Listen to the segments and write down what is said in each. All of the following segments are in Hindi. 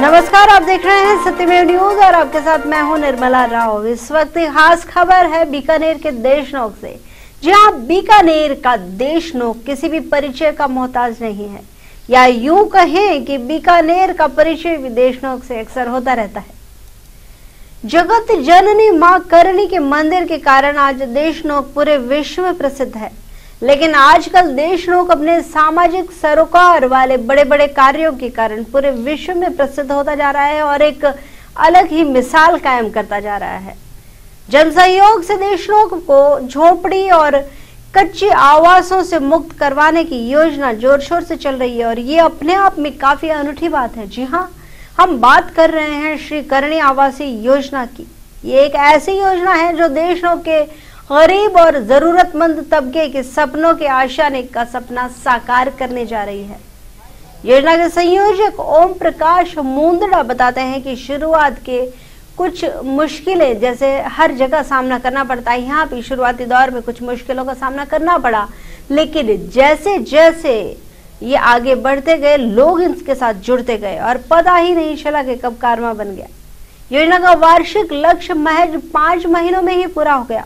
नमस्कार, आप देख रहे हैं सत्यमेव न्यूज और आपके साथ मैं हूं निर्मला राव। इस वक्त खास खबर है बीकानेर के देशनोक से। जी हां, बीकानेर का देशनोक किसी भी परिचय का मोहताज नहीं है, या यूं कहें कि बीकानेर का परिचय भी देशनोक से अक्सर होता रहता है। जगत जननी मां करणी के मंदिर के कारण आज देशनोक पूरे विश्व में प्रसिद्ध है, लेकिन आजकल देशनोक अपने सामाजिक सरोकार वाले बड़े बड़े कार्यों के कारण पूरे विश्व में प्रसिद्ध होता जा रहा है और एक अलग ही मिसाल कायम करता जा रहा है। जन सहयोग से देशनोक को झोपड़ी और कच्ची आवासों से मुक्त करवाने की योजना जोर शोर से चल रही है और ये अपने आप में काफी अनूठी बात है। जी हाँ, हम बात कर रहे हैं श्री करणी आवासीय योजना की। ये एक ऐसी योजना है जो देशनोक के गरीब और जरूरतमंद तबके के सपनों के आशाने का सपना साकार करने जा रही है। योजना के संयोजक ओम प्रकाश मुंदड़ा बताते हैं कि शुरुआत के कुछ मुश्किलें जैसे हर जगह सामना करना पड़ता है, यहाँ भी शुरुआती दौर में कुछ मुश्किलों का सामना करना पड़ा, लेकिन जैसे जैसे ये आगे बढ़ते गए लोग इनके साथ जुड़ते गए और पता ही नहीं चला कि कब कारवां बन गया। योजना का वार्षिक लक्ष्य महज 5 महीनों में ही पूरा हो गया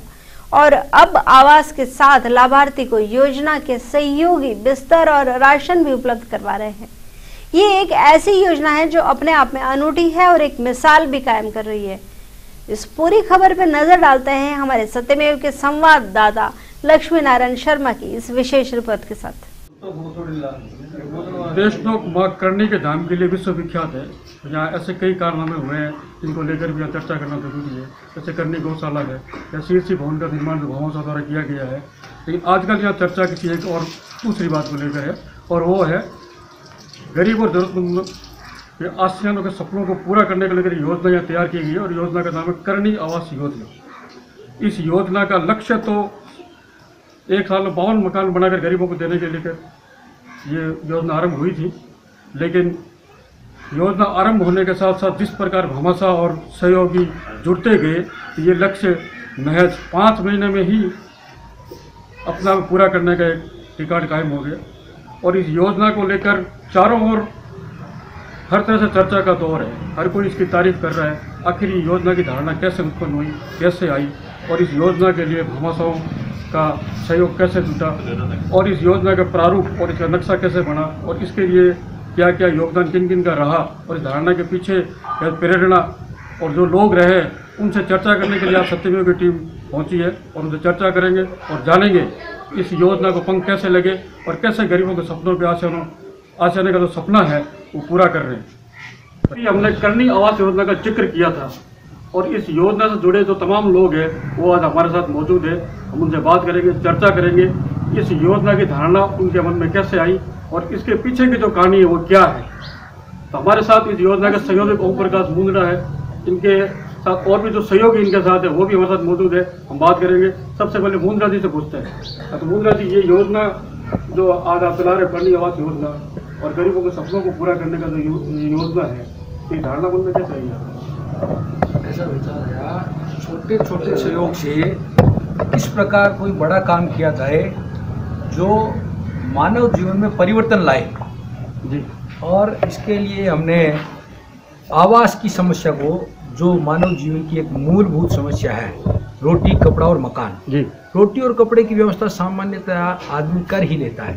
और अब आवास के साथ लाभार्थी को योजना के सहयोगी बिस्तर और राशन भी उपलब्ध करवा रहे हैं। ये एक ऐसी योजना है जो अपने आप में अनूठी है और एक मिसाल भी कायम कर रही है। इस पूरी खबर पर नजर डालते हैं हमारे सत्यमेव के संवाददाता लक्ष्मी नारायण शर्मा की इस विशेष रिपोर्ट के साथ। देशनोक मां करणी के धाम के लिए विश्वविख्यात है। यहाँ ऐसे कई कारनामे हुए हैं जिनको लेकर भी यहाँ चर्चा करना जरूरी है। जैसे करणी गौशाला है या शीर्षी भवन का निर्माण भवनों द्वारा किया गया है। लेकिन आजकल यहाँ चर्चा किसी एक और दूसरी बात को लेकर है, और वो है गरीब और जरूरतमंद के आसियानों के सपनों को पूरा करने के लेकर योजना यहाँ तैयार की गई है और योजना का नाम है करणी आवास योजना। इस योजना का लक्ष्य तो 1 साल में 52 मकान बनाकर गरीबों को देने के लेकर ये योजना आरंभ हुई थी। लेकिन योजना आरंभ होने के साथ साथ जिस प्रकार भामाशाह और सहयोगी जुड़ते गए, ये लक्ष्य महज 5 महीने में ही अपना पूरा करने का एक रिकॉर्ड कायम हो गया। और इस योजना को लेकर चारों ओर हर तरह से चर्चा का दौर है। हर कोई इसकी तारीफ कर रहा है। आखिर ये योजना की धारणा कैसे उत्पन्न हुई, कैसे आई, और इस योजना के लिए भामाशाहों का सहयोग कैसे जुटा, और इस योजना का प्रारूप और इसका नक्शा कैसे बना, और इसके लिए क्या क्या योगदान किन किन का रहा, और इस धारणा के पीछे प्रेरणा और जो लोग रहे, उनसे चर्चा करने के लिए आज सत्यमेव की टीम पहुंची है और उनसे चर्चा करेंगे और जानेंगे इस योजना को पंख कैसे लगे और कैसे गरीबों के सपनों पे आशाने का जो सपना है वो पूरा कर रहे हैं। हमने करणी आवास योजना का जिक्र किया था और इस योजना से जुड़े जो तमाम लोग हैं वो आज हमारे साथ मौजूद है। हम उनसे बात करेंगे, चर्चा करेंगे इस योजना की धारणा उनके मन में कैसे आई और इसके पीछे की जो कहानी है वो क्या है। तो हमारे साथ इस योजना के संयोजक ओम प्रकाश मुंदड़ा है, इनके साथ और भी जो सहयोगी इनके साथ है वो भी हमारे साथ मौजूद है। हम बात करेंगे। सबसे पहले मुंदड़ा जी से पूछते हैं। तो मुंदड़ा जी, ये योजना जो आज आप चला रहे करणी आवास योजना और गरीबों के सपनों को पूरा करने का जो योजना है, ये धारणा मन में कैसे आई? ऐसा विचार आया, छोटे छोटे सहयोग से इस प्रकार कोई बड़ा काम किया जाए जो मानव जीवन में परिवर्तन लाए जी। और इसके लिए हमने आवास की समस्या को, जो मानव जीवन की एक मूलभूत समस्या है, रोटी कपड़ा और मकान जी। रोटी और कपड़े की व्यवस्था सामान्यतः आदमी कर ही लेता है,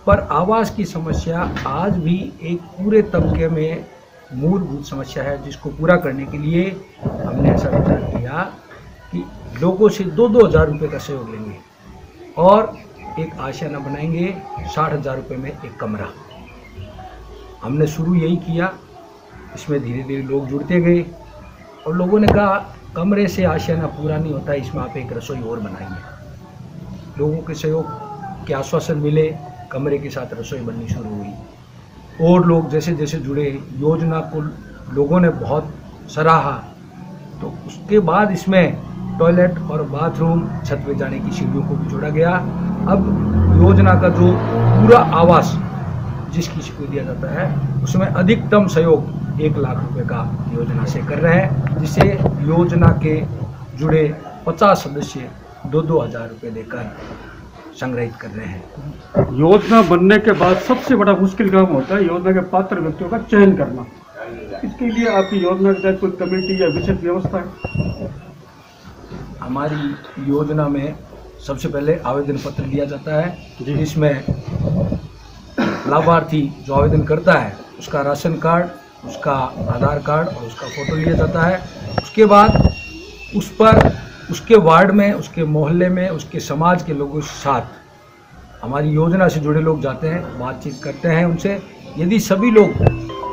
पर आवास की समस्या आज भी एक पूरे तबके में मूलभूत समस्या है, जिसको पूरा करने के लिए हमने ऐसा विचार किया कि लोगों से 2-2 हज़ार रुपये का सहयोग लेंगे और एक आशियाना बनाएंगे 60,000 रुपये में एक कमरा। हमने शुरू यही किया। इसमें धीरे धीरे लोग जुड़ते गए और लोगों ने कहा कमरे से आशियाना पूरा नहीं होता, इसमें आप एक रसोई और बनाइए। लोगों के सहयोग के आश्वासन मिले, कमरे के साथ रसोई बननी शुरू हुई और लोग जैसे जैसे जुड़े, योजना को लोगों ने बहुत सराहा। तो उसके बाद इसमें टॉयलेट और बाथरूम, छत पे जाने की सीढ़ियों को भी जोड़ा गया। अब योजना का जो पूरा आवास जिस किसी को दिया जाता है उसमें अधिकतम सहयोग 1 लाख रुपए का योजना से कर रहे हैं, जिससे योजना के जुड़े 50 सदस्य 2-2 हज़ार रुपये देकर संग्रहित कर रहे हैं। योजना बनने के बाद सबसे बड़ा मुश्किल काम होता है योजना के पात्र व्यक्तियों का चयन करना। इसके लिए आपकी योजना के तहत कोई कमेटी या विशेष व्यवस्था है? हमारी योजना में सबसे पहले आवेदन पत्र दिया जाता है, जिसमें लाभार्थी जो आवेदन करता है उसका राशन कार्ड, उसका आधार कार्ड और उसका फ़ोटो लिया जाता है। उसके बाद उस पर उसके वार्ड में, उसके मोहल्ले में, उसके समाज के लोगों के साथ हमारी योजना से जुड़े लोग जाते हैं, बातचीत करते हैं उनसे। यदि सभी लोग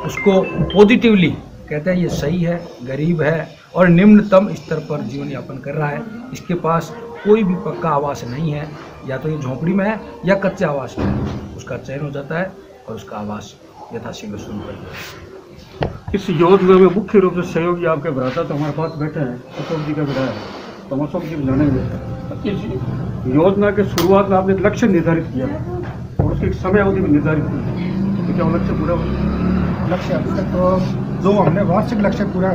उसको पॉजिटिवली कहते हैं ये सही है, गरीब है और निम्नतम स्तर पर जीवन यापन कर रहा है, इसके पास कोई भी पक्का आवास नहीं है, या तो ये झोंपड़ी में है या कच्चे आवास में है, उसका चयन हो जाता है और उसका आवास यथाशीघ्र शुरू कर दिया। इस योजना में मुख्य रूप से सहयोगी आपके भ्राता तो हमारे पास बैठे हैं, अशोक जी का विधायक है, तो हम अशोक जी को जानेंगे। इस योजना के शुरुआत में आपने एक लक्ष्य निर्धारित किया और उसकी समय अवधि भी निर्धारित की, तो क्या वो लक्ष्य पूरा हुआ? लक्ष्य अभी तक तो जो हमने वार्षिक लक्ष्य पूरा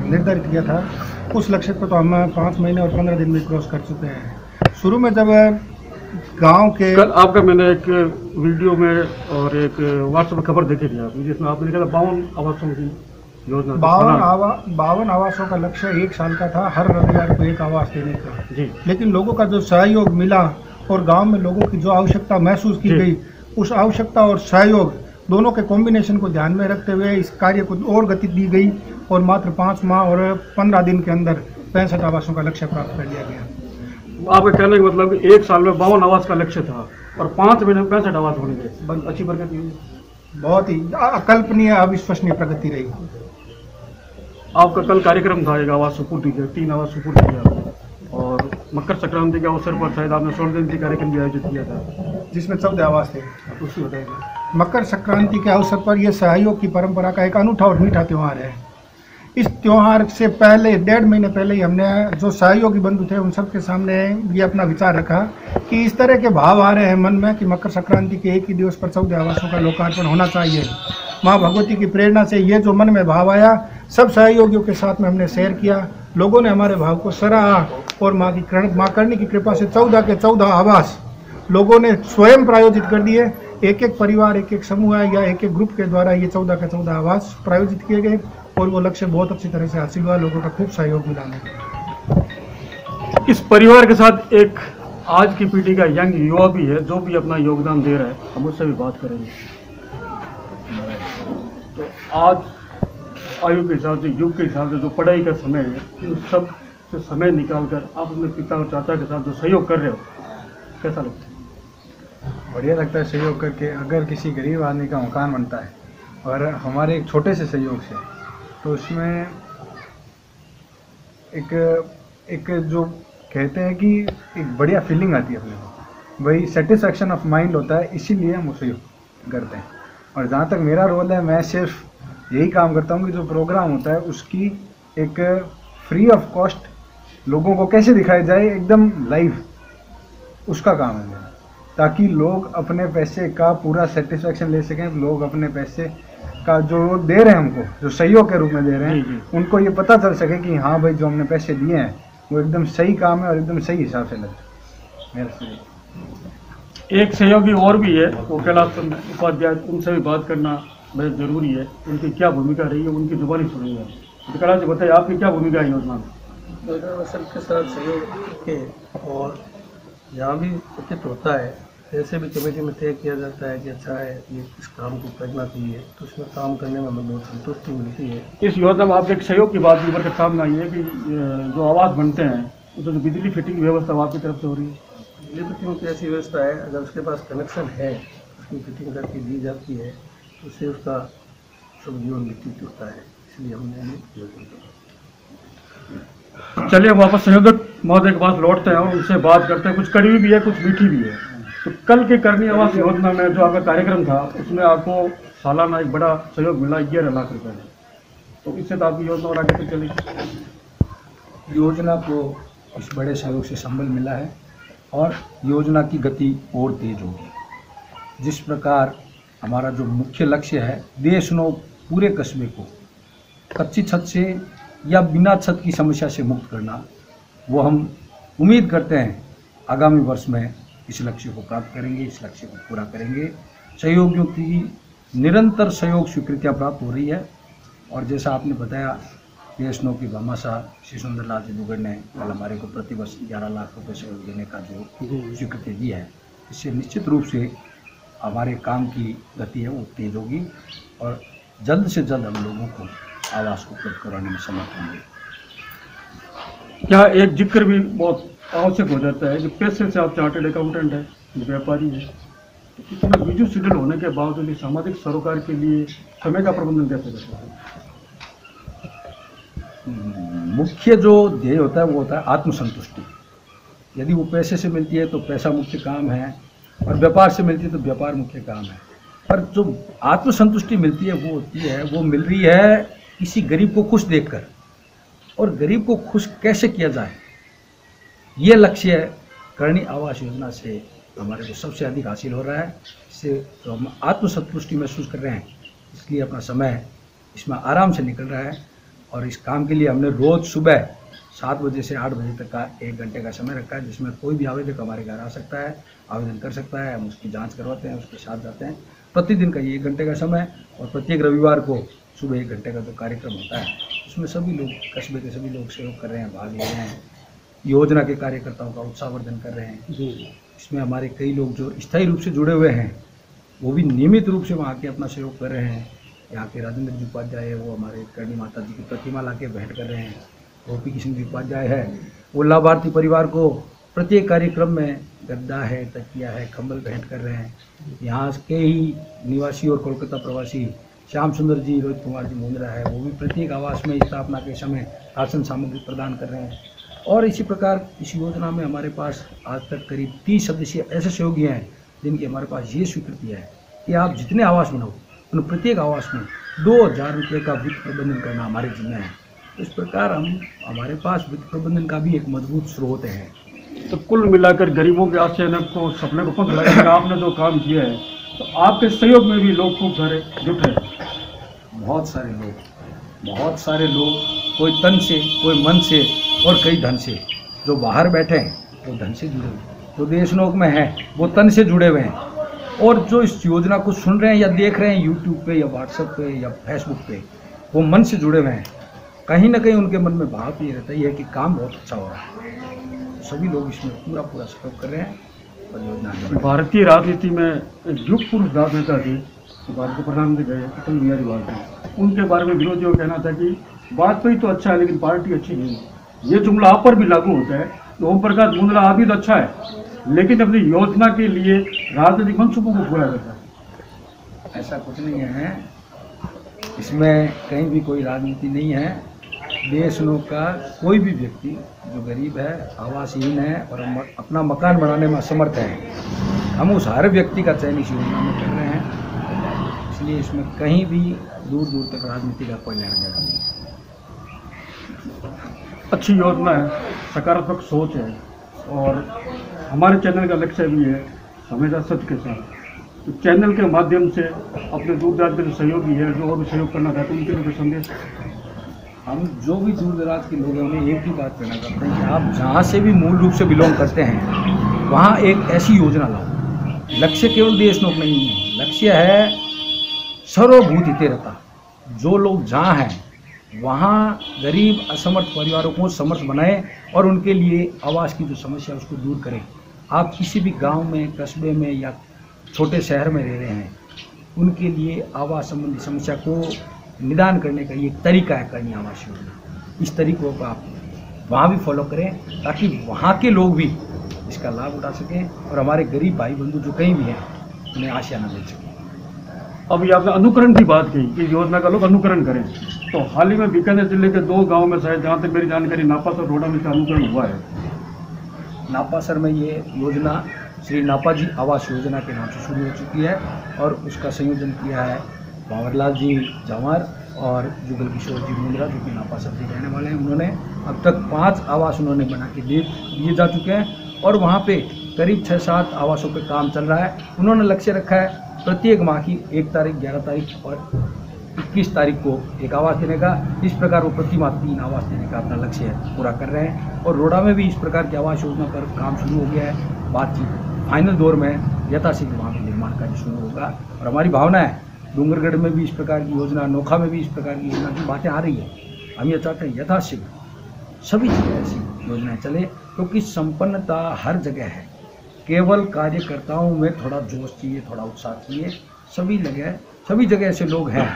निर्धारित किया था, उस लक्ष्य को तो हम 5 महीने और 15 दिन में क्रॉस कर चुके हैं। शुरू में जब गांव के कल आपका मैंने एक वीडियो में और एक व्हाट्सएप में खबर देखी थी आपने, जिसमें आपने लिखा था 52 आवासों की योजना, 52 आवासों का लक्ष्य 1 साल का था, हर रविवार को एक आवास देने का जी। लेकिन लोगों का जो सहयोग मिला और गांव में लोगों की जो आवश्यकता महसूस की गई, उस आवश्यकता और सहयोग दोनों के कॉम्बिनेशन को ध्यान में रखते हुए इस कार्य को और गति दी गई और मात्र 5 माह और 15 दिन के अंदर 65 आवासों का लक्ष्य प्राप्त कर लिया गया। आपके कहने का मतलब 1 साल में 52 आवास का लक्ष्य था और 5 महीने में 65 आवास होंगे। अच्छी प्रगति हुई, बहुत ही अकल्पनीय अविश्वसनीय प्रगति रही। आपका कल कार्यक्रम था, एक आवास सुपुर्द किया, 3 आवास सुपुर्द किया आपने, और मकर संक्रांति के अवसर पर शायद आपने स्वर्ण जयंती कार्यक्रम भी आयोजित किया था, जिसमें 14 आवास थे। उसकी बताइए। मकर संक्रांति के अवसर पर यह सहयोग की परंपरा का एक अनूठा और मीठा त्यौहार है। इस त्यौहार से पहले 1.5 महीने पहले ही हमने जो सहयोगी बंधु थे उन सब के सामने ये अपना विचार रखा कि इस तरह के भाव आ रहे हैं मन में कि मकर संक्रांति के एक ही दिवस पर 14 आवासों का लोकार्पण होना चाहिए। माँ भगवती की प्रेरणा से ये जो मन में भाव आया, सब सहयोगियों के साथ में हमने शेयर किया। लोगों ने हमारे भाव को सराहा और माँ करनी की कृपा से 14 के 14 आवास लोगों ने स्वयं प्रायोजित कर दिए। एक परिवार, एक समूह या एक ग्रुप के द्वारा ये 14 के 14 आवास प्रायोजित किए गए और वो लक्ष्य बहुत अच्छी तरह से हासिल हुआ। लोगों का खूब सहयोग मिला हमें। इस परिवार के साथ एक आज की पीढ़ी का यंग युवा भी है जो भी अपना योगदान दे रहा है, हम उससे भी बात करेंगे। तो आज आयु के हिसाब से, युग के हिसाब से जो पढ़ाई का समय है, उस सब से समय निकालकर आप अपने पिता और चाचा के साथ जो सहयोग कर रहे हो, कैसा लगता है? बढ़िया लगता है सहयोग करके। अगर किसी गरीब आदमी का मकान बनता है और हमारे एक छोटे से सहयोग से, तो उसमें एक जो कहते हैं कि एक बढ़िया फीलिंग आती है अपने को, वही सेटिस्फैक्शन ऑफ माइंड होता है। इसीलिए हम सहयोग करते हैं। और जहाँ तक मेरा रोल है, मैं सिर्फ यही काम करता हूँ कि जो प्रोग्राम होता है उसकी एक फ्री ऑफ कॉस्ट लोगों को कैसे दिखाई जाए, एकदम लाइव, उसका काम है मेरा, ताकि लोग अपने पैसे का पूरा सेटिस्फैक्शन ले सकें। लोग अपने पैसे का जो दे रहे हैं हमको, जो सहयोग के रूप में दे रहे हैं, उनको ये पता चल सके कि हाँ भाई जो हमने पैसे दिए हैं वो एकदम सही काम है और एकदम सही हिसाब से लगे। मेरा सही एक सहयोगी और भी है, वो कैलाश उपाध्याय, उनसे भी बात करना बहुत जरूरी है। उनकी क्या भूमिका रही है, उनकी जुबानी सुनिए। तो कैलाश जी बताइए, आपकी क्या भूमिका है योजना में? सबके साथ सहयोग के, और जहाँ भी उचित होता है ऐसे भी कमेटी में तय किया जाता है कि अच्छा है ये इस काम को करना चाहिए, तो उसमें काम करने में हमें बहुत संतुष्टि मिलती है। इस योजना में आप एक सहयोग की बात भी सामने आई है कि जो आवास बनते हैं तो जो बिजली फिटिंग की व्यवस्था आपकी तरफ से हो रही है? बिजली फिटिंग की ऐसी व्यवस्था है, अगर उसके पास कनेक्शन है उसकी फिटिंग करके दी जाती है, तो उससे उसका शुभ जीवन व्यतीत होता है। इसलिए हमने ये योजना। चलिए वापस संयोजक महोदय के पास लौटते हैं और उनसे बात करते हैं। कुछ कड़वी भी है, कुछ मीठी भी है। तो कल के करनी आवास योजना में जो आपका कार्यक्रम था, उसमें आपको सालाना एक बड़ा सहयोग मिला 11 लाख रुपए में। तो इससे तो आपकी योजना और आगे तक चलेगी। योजना को इस बड़े सहयोग से संबल मिला है और योजना की गति और तेज होगी। जिस प्रकार हमारा जो मुख्य लक्ष्य है, देशनों पूरे कस्बे को कच्ची छत से या बिना छत की समस्या से मुक्त करना, वो हम उम्मीद करते हैं आगामी वर्ष में इस लक्ष्य को प्राप्त करेंगे, इस लक्ष्य को पूरा करेंगे। सहयोगियों की निरंतर सहयोग स्वीकृतियाँ प्राप्त हो रही है और जैसा आपने बताया PSNO की भामाशाह श्री सुंदरलाल जादूगर ने कल हमारे को प्रतिवर्ष 11 लाख रुपए सहयोग देने का जो स्वीकृति दी है, इससे निश्चित रूप से हमारे काम की गति है वो तेज होगी और जल्द से जल्द हम लोगों को आवास उपलब्ध कराने में समर्थ होंगे। क्या एक जिक्र भी बहुत आवश्यक हो जाता है कि पैसे से आप चार्टर्ड अकाउंटेंट है, व्यापारी है, इतना बिजी शेड्यूल होने के बावजूद सामाजिक सरोकार के लिए समय का प्रबंधन कैसे करते हैं? मुख्य जो ध्येय होता है वो होता है आत्मसंतुष्टि। यदि वो पैसे से मिलती है तो पैसा मुख्य काम है और व्यापार से मिलती है तो व्यापार मुख्य काम है। पर जो आत्मसंतुष्टि मिलती है वो होती है, वो मिल रही है किसी गरीब को खुश देखकर। और गरीब को खुश कैसे किया जाए, ये लक्ष्य करणी आवास योजना से हमारे को सबसे अधिक हासिल हो रहा है। इससे तो हम आत्मसंतुष्टि महसूस कर रहे हैं, इसलिए अपना समय इसमें आराम से निकल रहा है। और इस काम के लिए हमने रोज़ सुबह 7 बजे से 8 बजे तक का 1 घंटे का समय रखा है, जिसमें कोई भी आवेदक हमारे घर आ सकता है, आवेदन कर सकता है। हम उसकी जांच करवाते हैं, उसके साथ जाते हैं। प्रतिदिन का ये 1 घंटे का समय और प्रत्येक रविवार को सुबह 1 घंटे का जो कार्यक्रम होता है, उसमें सभी लोग, कस्बे के सभी लोग सहयोग कर रहे हैं, भाग ले रहे हैं। योजना के कार्यकर्ताओं का उत्साहवर्धन कर रहे हैं। इसमें हमारे कई लोग जो स्थायी रूप से जुड़े हुए हैं वो भी नियमित रूप से वहाँ के अपना सहयोग कर रहे हैं। यहाँ के राजेंद्र जी उपाध्याय है, वो हमारे करणी माता जी की प्रतिमा ला के भेंट कर रहे हैं। गोपी किशन जी उपाध्याय है, वो लाभार्थी परिवार को प्रत्येक कार्यक्रम में गद्दा है, तकिया है, कंबल भेंट कर रहे हैं। यहाँ के ही निवासी और कोलकाता प्रवासी श्याम सुंदर जी, रोहित कुमार जी मुंद्रा है, वो भी प्रत्येक आवास में स्थापना के समय राशन सामग्री प्रदान कर रहे हैं। और इसी प्रकार इस योजना में हमारे पास आज तक करीब 30 सदस्य ऐसे सहयोगी हैं जिनकी हमारे पास ये स्वीकृति है कि आप जितने आवास बनाओ उन प्रत्येक आवास में 2000 रुपये का वित्त प्रबंधन करना हमारे जिम्मे है। तो इस प्रकार हमारे पास वित्त प्रबंधन का भी एक मजबूत स्रोत है। तो कुल मिलाकर गरीबों के आशय को सपने को पंख लगाकर आपने जो काम किया है, तो आपके सहयोग में भी लोग खूब सारे जुटे हैं। बहुत सारे लोग, कोई तन से, कोई मन से और कई धन से। जो बाहर बैठे हैं वो धन से जुड़े हुए, जो देशनोक में हैं वो तन से जुड़े हुए हैं, और जो इस योजना को सुन रहे हैं या देख रहे हैं यूट्यूब पे या व्हाट्सएप पे या फेसबुक पे, वो मन से जुड़े हुए हैं। कहीं ना कहीं उनके मन में भाव ये रहता है कि काम बहुत अच्छा हो रहा है। सभी लोग इसमें पूरा सहयोग कर रहे हैं। और योजना भारतीय राजनीति में एक युग पुरुष राजनेता थे, भारत के प्रधानमंत्री गए अटल बिहारी वाजपेयी, उनके बारे में विरोधियों का कहना था कि वाजपेयी तो अच्छा है लेकिन पार्टी अच्छी नहीं है। ये जुमला आप पर भी लागू होता है। तो ओम प्रकाश मुंद्रा आप भी तो अच्छा है लेकिन अपनी योजना के लिए राजनीतिक मनसूबों को पूरा करता है। ऐसा कुछ नहीं है, इसमें कहीं भी कोई राजनीति नहीं है। देशनोक का कोई भी व्यक्ति जो गरीब है, आवासहीन है और अपना मकान बनाने में असमर्थ है, हम उस हर व्यक्ति का चयन इस योजना में कर रहे हैं। इसलिए इसमें कहीं भी दूर दूर तक राजनीति का कोई लेना देना नहीं है। अच्छी योजना है, सकारात्मक सोच है और हमारे चैनल का लक्ष्य भी है हमेशा सत्य के साथ। तो चैनल के माध्यम से अपने दूर दराज के जो सहयोगी है, जो और भी सहयोग करना चाहते हैं, उनके लिए संदेश। हम जो भी दूर दराज के लोग हैं उन्हें एक ही बात कहना चाहते हैं कि आप जहाँ से भी मूल रूप से बिलोंग करते हैं वहाँ एक ऐसी योजना लाओ। लक्ष्य केवल देशनोक नहीं है, लक्ष्य है सर्वभूत हितेरता। जो लोग जहाँ हैं वहाँ गरीब असमर्थ परिवारों को समर्थ बनाएं और उनके लिए आवास की जो समस्या है उसको दूर करें। आप किसी भी गांव में, कस्बे में या छोटे शहर में रह रहे हैं, उनके लिए आवास संबंधी समस्या को निदान करने का ये एक तरीका है करणी आवास योजना। इस तरीकों को आप वहाँ भी फॉलो करें ताकि वहाँ के लोग भी इसका लाभ उठा सकें और हमारे गरीब भाई बंधु जो कहीं भी हैं उन्हें आशा न मिल सके। अभी आपने अनुकरण की बात की कि योजना का लोग अनुकरण करें, तो हाल ही में बीकानेर जिले के 2 गाँव में शायद, जहाँ तक मेरी जानकारी, नापास और रोड़ा में इसका अनुकरण हुआ है। नापासर में ये योजना श्री नापाजी आवास योजना के नाम से शुरू हो चुकी है और उसका संयोजन किया है बावरलाल जी जावर और जुगल किशोर जी मुंद्रा, जो कि नापासर से रहने वाले हैं। उन्होंने अब तक 5 आवास उन्होंने बना के दिए जा चुके हैं और वहाँ पे करीब 6-7 आवासों पे काम चल रहा है। उन्होंने लक्ष्य रखा है प्रत्येक माह की 1 तारीख, 11 तारीख और 21 तारीख को एक आवास देने का। इस प्रकार वो प्रति माह 3 आवास देने का अपना लक्ष्य पूरा कर रहे हैं। और रोड़ा में भी इस प्रकार की आवास योजना पर काम शुरू हो गया है। बातचीत फाइनल दौर में यथाशीघ्र वहाँ पर निर्माण कार्य शुरू होगा और हमारी भावना है डूंगरगढ़ में भी इस प्रकार की योजना, नोखा में भी इस प्रकार की योजना की बातें आ रही है। हम ये चाहते हैं यथाशीघ्र सभी जगह ऐसी योजनाएं चले, क्योंकि संपन्नता हर जगह है। केवल कार्यकर्ताओं में थोड़ा जोश चाहिए, थोड़ा उत्साह चाहिए। सभी जगह ऐसे लोग हैं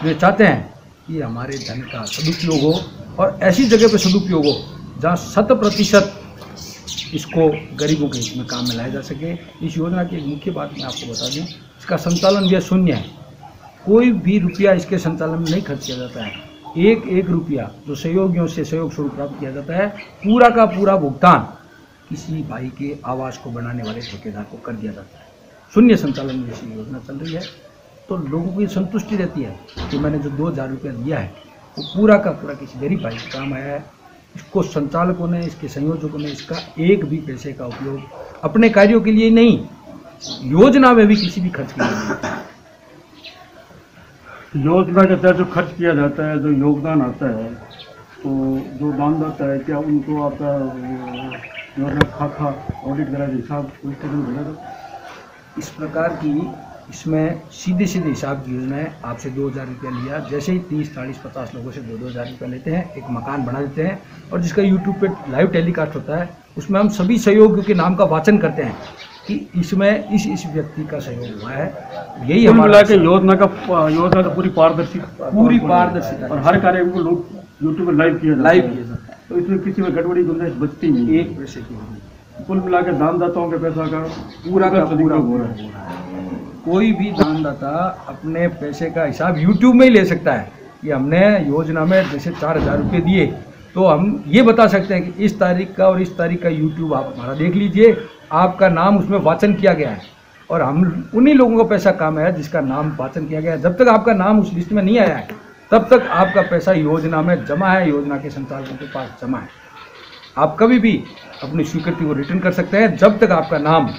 जो चाहते हैं कि हमारे धन का सदुपयोग हो, और ऐसी जगह पे सदुपयोग हो जहाँ 100% इसको गरीबों के हित में काम में लाया जा सके। इस योजना की एक मुख्य बात मैं आपको बता दूं, इसका संचालन भी शून्य है। कोई भी रुपया इसके संचालन में नहीं खर्च किया जाता है। एक रुपया जो सहयोगियों से सहयोग स्वरूप प्राप्त किया जाता है, पूरा का पूरा भुगतान किसी भाई के आवास को बनाने वाले ठेकेदार को कर दिया जाता है। शून्य संचालन में ऐसी योजना चल रही है, तो लोगों को ये संतुष्टि रहती है कि मैंने जो 2000 रुपया दिया है वो पूरा का पूरा किसी गरीब भाई के काम आया है। इसको संचालकों ने, इसके संयोजकों ने इसका एक भी पैसे का उपयोग अपने कार्यों के लिए नहीं, योजना में भी किसी भी खर्च के लिए नहीं। योजना के तहत जो खर्च किया जाता है, जो योगदान आता है, तो जो दानदाता है, क्या उनको आपका योजना खाता ऑडिट करा हिसाब इस प्रकार की इसमें सीधे हिसाब की योजना है। आपसे 2000 रुपया लिया, जैसे ही 30, 40, 50 लोगों से 2-2000 रुपया लेते हैं, एक मकान बना देते हैं, और जिसका यूट्यूब पे लाइव टेलीकास्ट होता है, उसमें हम सभी सहयोगियों के नाम का वाचन करते हैं कि इसमें इस व्यक्ति का सहयोग हुआ है। यही हमारा योजना तो पूरी पारदर्शिता और हर कार्य को लोग यूट्यूब पर लाइव किया जाता है, तो इसमें किसी में गड़बड़ी गुंजाइश बचती नहीं, एक पैसे की नहीं। कुल मिला के दानदाताओं के पैसा का पूरा हो रहा है। कोई भी दानदाता अपने पैसे का हिसाब यूट्यूब में ही ले सकता है कि हमने योजना में जैसे 4000 रुपये दिए, तो हम ये बता सकते हैं कि इस तारीख का और इस तारीख का यूट्यूब आप हमारा देख लीजिए, आपका नाम उसमें वाचन किया गया है, और हम उन्हीं लोगों का पैसा काम आया जिसका नाम वाचन किया गया है। जब तक आपका नाम उस लिस्ट में नहीं आया है, तब तक आपका पैसा योजना में जमा है, योजना के संचालकों के पास जमा है। आप कभी भी अपनी स्वीकृति को रिटर्न कर सकते हैं, जब तक आपका नाम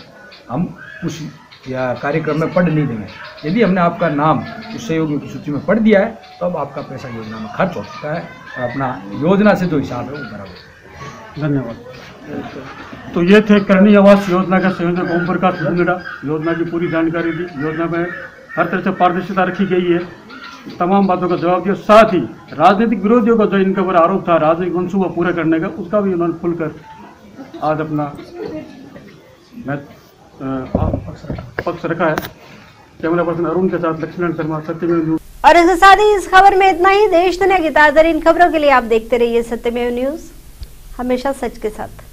हम उस या कार्यक्रम में पढ़ नहीं देंगे। यदि हमने आपका नाम उस सहयोगियों की सूची में पढ़ दिया है, तब तो आपका पैसा योजना में खर्च हो चुका है, और अपना योजना से जो हिसाब है वो बराबर। धन्यवाद। तो ये थे करनी आवास योजना का संयोजक ओम प्रकाश भुंगड़ा। योजना की पूरी जानकारी दी। योजना में हर तरह से पारदर्शिता रखी गई है, तमाम बातों का जवाब दिया। साथ ही राजनीतिक विरोधियों का जो इनके ऊपर आरोप था राजनीतिक मंसूबा पूरा करने का, उसका भी उन्होंने खुलकर आज अपना पक्ष रखा है। कैमरा पर्सन अरुण के साथ लक्ष्मण शर्मा, सत्यमेव न्यूज। और इसके साथ ही इस खबर में इतना ही। देश दुनिया की ताजा इन खबरों के लिए आप देखते रहिए सत्यमेव न्यूज, हमेशा सच के साथ।